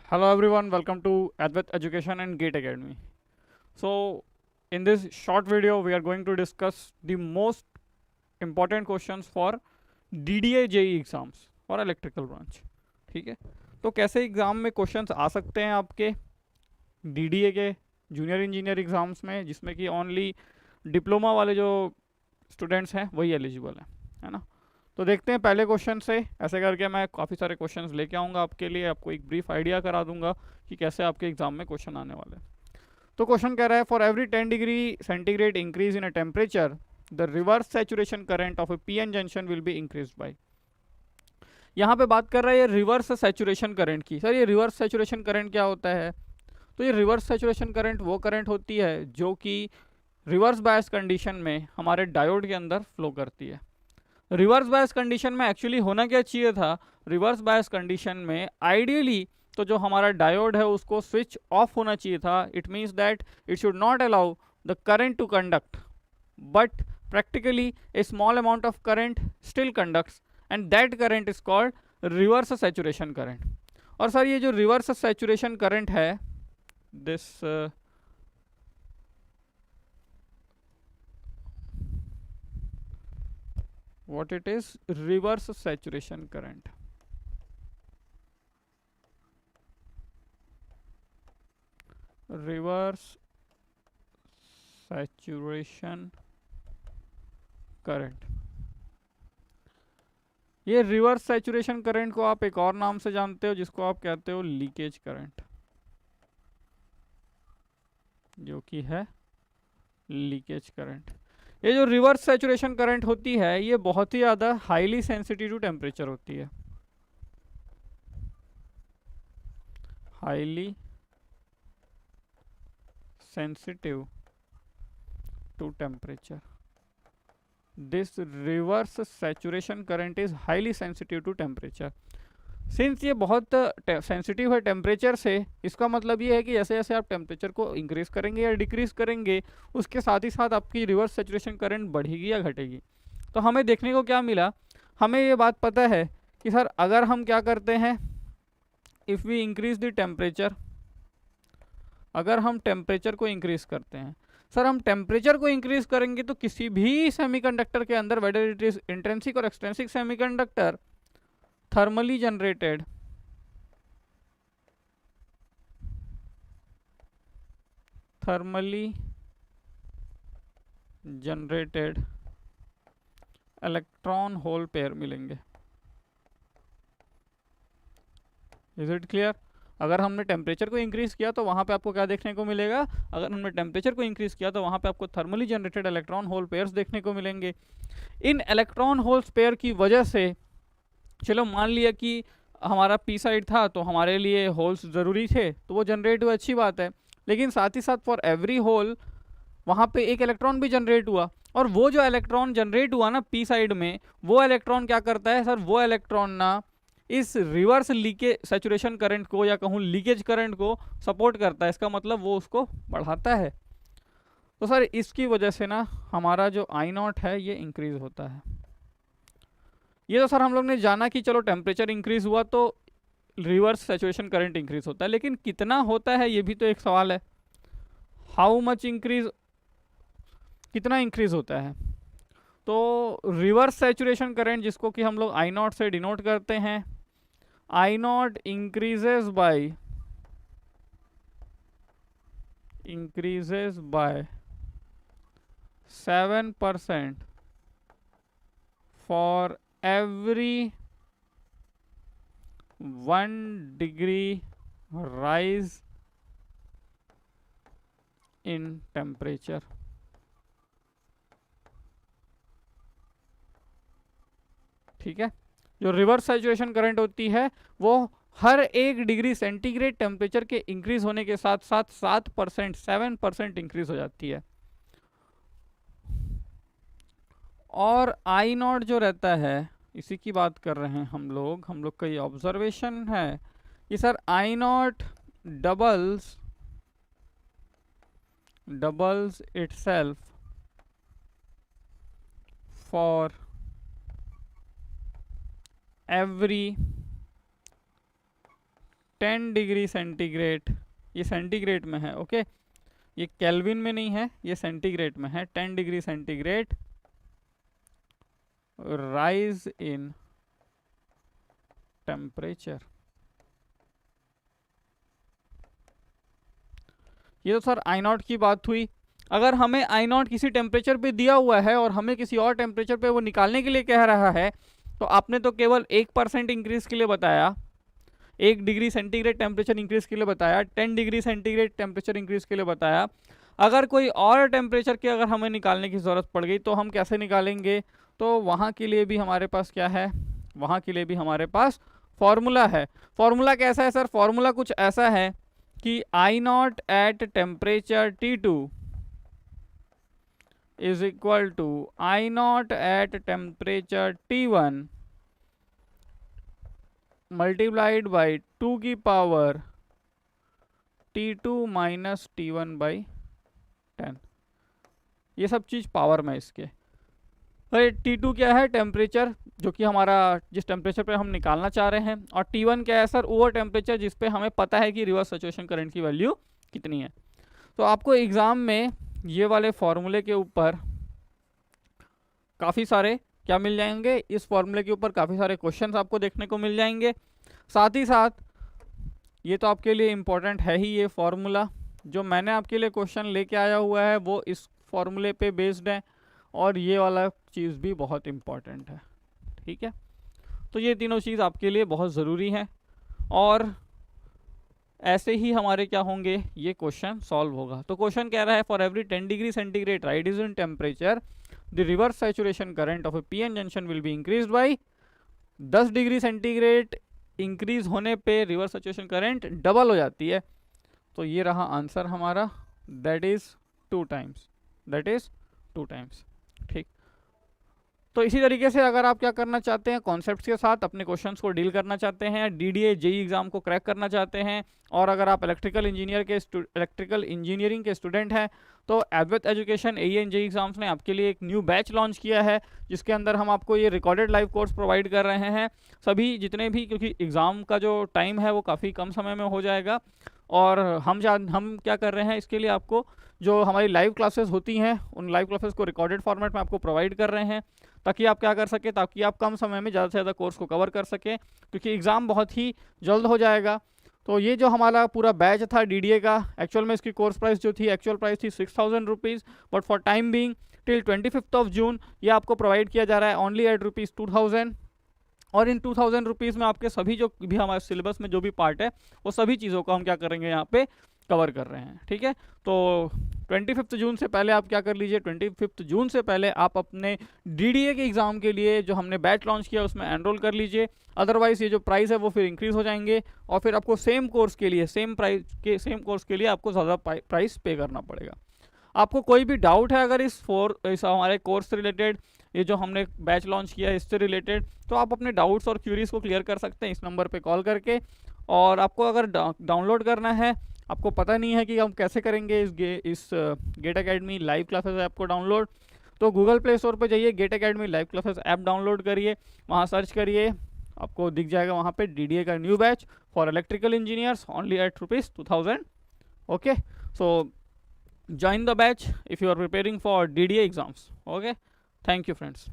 Hello everyone, welcome to Advait Education and Gate Academy. So, in this short video, we are going to discuss the most important questions for DDA JEE exams for electrical branch. ठीक है, तो कैसे exam में questions आ सकते हैं आपके DDA के junior engineer exams में, जिसमें कि ओनली डिप्लोमा वाले जो स्टूडेंट्स हैं वही एलिजिबल हैं, है ना। तो देखते हैं पहले क्वेश्चन से। ऐसे करके मैं काफ़ी सारे क्वेश्चंस लेके आऊँगा आपके लिए, आपको एक ब्रीफ आइडिया करा दूंगा कि कैसे आपके एग्जाम में क्वेश्चन आने वाले हैं। तो क्वेश्चन कह रहा है, for every 10 degree centigrade increase in a temperature the reverse saturation current of A PN junction will be increase by. यहाँ पे बात कर रहा है ये रिवर्स सैचुरेशन करंट की। सर ये रिवर्स सैचुरेशन करंट क्या होता है? तो ये रिवर्स सैचुरेशन करंट वो करंट होती है जो कि रिवर्स बायस कंडीशन में हमारे डायोड के अंदर फ्लो करती है। रिवर्स बायस कंडीशन में एक्चुअली होना क्या चाहिए था? रिवर्स बायस कंडीशन में आइडियली तो जो हमारा डायोड है उसको स्विच ऑफ होना चाहिए था। It means that it should not allow the current to conduct, but practically a small amount of current still conducts and that current is called reverse saturation current. और sir ये जो reverse saturation current है, this what it is, reverse saturation current. Reverse saturation current, ये reverse saturation current को आप एक और नाम से जानते हो जिसको आप कहते हो लीकेज करंट, जो कि है लीकेज करंट। ये जो रिवर्स सैचुरेशन करंट होती है ये बहुत ही ज़्यादा हाईली सेंसिटिव टू टेम्परेचर होती है, highly sensitive to temperature. This reverse saturation current is highly sensitive to temperature. Since ये बहुत सेंसिटिव है टेम्परेचर से, इसका मतलब ये है कि जैसे जैसे आप टेम्परेचर को इंक्रीज करेंगे या डिक्रीज करेंगे उसके साथ ही साथ आपकी रिवर्स सैचुरेशन करंट बढ़ेगी या घटेगी। तो हमें देखने को क्या मिला? हमें ये बात पता है कि सर अगर हम क्या करते हैं, if we increase the temperature, अगर हम टेम्परेचर को इंक्रीज करते हैं, सर हम टेम्परेचर को इंक्रीज करेंगे तो किसी भी सेमीकंडक्टर के अंदर, वेदर इट इज इंट्रिंसिक और extrinsic semiconductor, thermally generated electron hole pair मिलेंगे। Is it clear? अगर हमने टेम्परेचर को इंक्रीज किया तो वहां पे आपको क्या देखने को मिलेगा? अगर हमने टेम्परेचर को इंक्रीज किया तो वहां पे आपको thermally generated electron whole pairs देखने को मिलेंगे। इन इलेक्ट्रॉन होल पेयर की वजह से, चलो मान लिया कि हमारा पी साइड था तो हमारे लिए होल्स ज़रूरी थे तो वो जनरेट हुआ, अच्छी बात है, लेकिन साथ ही साथ फॉर एवरी होल वहाँ पे एक इलेक्ट्रॉन भी जनरेट हुआ। और वो जो इलेक्ट्रॉन जनरेट हुआ ना पी साइड में, वो इलेक्ट्रॉन क्या करता है सर? वो इलेक्ट्रॉन ना इस रिवर्स लीकेज सैचुरेशन करंट को या कहूँ लीकेज करंट को सपोर्ट करता है। इसका मतलब वो उसको बढ़ाता है। तो सर इसकी वजह से ना हमारा जो आई नॉट है ये इंक्रीज होता है। ये तो सर हम लोग ने जाना कि चलो टेम्परेचर इंक्रीज हुआ तो रिवर्स सैचुरेशन करंट इंक्रीज होता है, लेकिन कितना होता है ये भी तो एक सवाल है। हाउ मच इंक्रीज, कितना इंक्रीज होता है? तो रिवर्स सैचुरेशन करंट जिसको कि हम लोग आई नॉट से डिनोट करते हैं, I naught increases by 7% for every 1 degree rise in temperature। ठीक है, जो रिवर्स सैचुरेशन करंट होती है वो हर 1 डिग्री सेंटीग्रेड टेम्परेचर के इंक्रीज होने के साथ साथ 7% इंक्रीज हो जाती है। और आई नॉट जो रहता है, इसी की बात कर रहे हैं हम लोग का ये ऑब्जर्वेशन है कि sir I not doubles itself for every 10 degree centigrade, ये सेंटीग्रेड में है, ओके, ये केल्विन में नहीं है, ये सेंटीग्रेड में है। 10 degree centigrade rise in temperature. ये तो सर आई नॉट की बात हुई। अगर हमें आई नॉट किसी टेम्परेचर पे दिया हुआ है और हमें किसी और टेम्परेचर पे वो निकालने के लिए कह रहा है, तो आपने तो केवल 1% इंक्रीज के लिए बताया, 1 डिग्री सेंटीग्रेड टेम्परेचर इंक्रीज के लिए बताया, 10 डिग्री सेंटीग्रेड टेम्परेचर इंक्रीज के लिए बताया। अगर कोई और टेम्परेचर की अगर हमें निकालने की ज़रूरत पड़ गई तो हम कैसे निकालेंगे? तो वहाँ के लिए भी हमारे पास क्या है, वहाँ के लिए भी हमारे पास फॉर्मूला है। फॉर्मूला कैसा है सर? फॉर्मूला कुछ ऐसा है कि I naught at temperature T2 is equal to I naught at temperature T1 multiplied by 2 की power T2 minus T1 by 10। ये सब चीज़ पावर में इसके। अरे T2 क्या है? टेम्परेचर, जो कि हमारा जिस टेम्परेचर पे हम निकालना चाह रहे हैं। और T1 क्या है सर? वो टेम्परेचर जिस पे हमें पता है कि रिवर्स सैचुरेशन करंट की वैल्यू कितनी है। तो आपको एग्ज़ाम में ये वाले फॉर्मूले के ऊपर काफ़ी सारे क्या मिल जाएंगे, इस फॉर्मूले के ऊपर काफ़ी सारे क्वेश्चंस आपको देखने को मिल जाएंगे। साथ ही साथ ये तो आपके लिए इम्पोर्टेंट है ही, ये फॉर्मूला जो मैंने आपके लिए क्वेश्चन लेके आया हुआ है वो इस फॉर्मूले पे बेस्ड है, और ये वाला चीज़ भी बहुत इम्पॉर्टेंट है, ठीक है। तो ये तीनों चीज़ आपके लिए बहुत ज़रूरी है, और ऐसे ही हमारे क्या होंगे, ये क्वेश्चन सॉल्व होगा। तो क्वेश्चन कह रहा है for every 10 degree centigrade rise in temperature the reverse saturation current of A PN junction will be increased by 10 degree centigrade increase होने पे रिवर्स सैचुरेशन करंट डबल हो जाती है। तो ये रहा आंसर हमारा, that is 2 times, that is 2 times, ठीक। तो इसी तरीके से अगर आप क्या करना चाहते हैं, कॉन्सेप्ट्स के साथ अपने क्वेश्चंस को डील करना चाहते हैं, डीडीए जेई एग्जाम को क्रैक करना चाहते हैं, और अगर आप इलेक्ट्रिकल इंजीनियरिंग के स्टूडेंट हैं, तो एडवेट education AE and JE exams ने आपके लिए एक न्यू बैच लॉन्च किया है, जिसके अंदर हम आपको ये रिकॉर्डेड लाइव कोर्स प्रोवाइड कर रहे हैं। सभी जितने भी, क्योंकि एग्ज़ाम का जो टाइम है वो काफ़ी कम समय में हो जाएगा, और हम क्या कर रहे हैं, इसके लिए आपको जो हमारी लाइव क्लासेस होती हैं उन लाइव क्लासेस को रिकॉर्डेड फॉर्मेट में आपको प्रोवाइड कर रहे हैं, ताकि आप क्या कर सकें, ताकि आप कम समय में ज़्यादा से ज़्यादा कोर्स को कवर कर सकें, क्योंकि एग्ज़ाम बहुत ही जल्द हो जाएगा। तो ये जो हमारा पूरा बैच था डीडीए का, एक्चुअल में इसकी कोर्स प्राइस जो थी, एक्चुअल प्राइस थी 6000 rupees, but for time being till 25 जून ये आपको प्रोवाइड किया जा रहा है ओनली एट ₹2000। और इन 2000 रुपीज़ में आपके सभी जो भी हमारे सिलेबस में जो भी पार्ट है वो सभी चीज़ों को हम क्या करेंगे, यहाँ पे कवर कर रहे हैं, ठीक है। तो 25 जून से पहले आप क्या कर लीजिए, 25 जून से पहले आप अपने डीडीए के एग्ज़ाम के लिए जो हमने बैच लॉन्च किया उसमें एनरोल कर लीजिए। अदरवाइज़ ये जो प्राइस है वो फिर इंक्रीज़ हो जाएंगे, और फिर आपको सेम कोर्स के लिए सेम कोर्स के लिए आपको ज़्यादा प्राइस पे करना पड़ेगा। आपको कोई भी डाउट है अगर इस हमारे कोर्स से रिलेटेड, ये जो हमने बैच लॉन्च किया है इससे रिलेटेड, तो आप अपने डाउट्स और क्यूरीज को क्लियर कर सकते हैं इस नंबर पे कॉल करके। और आपको अगर डाउनलोड करना है, आपको पता नहीं है कि हम कैसे करेंगे इस GATE Academy Live Classes app को डाउनलोड, तो गूगल प्ले स्टोर पर जाइए, GATE Academy Live Classes app download करिए, वहाँ सर्च करिए, आपको दिख जाएगा वहाँ पे डीडीए का new batch for electrical engineers only at ₹2000। Okay, so join the batch if you are preparing for DDA exams. Okay, thank you friends.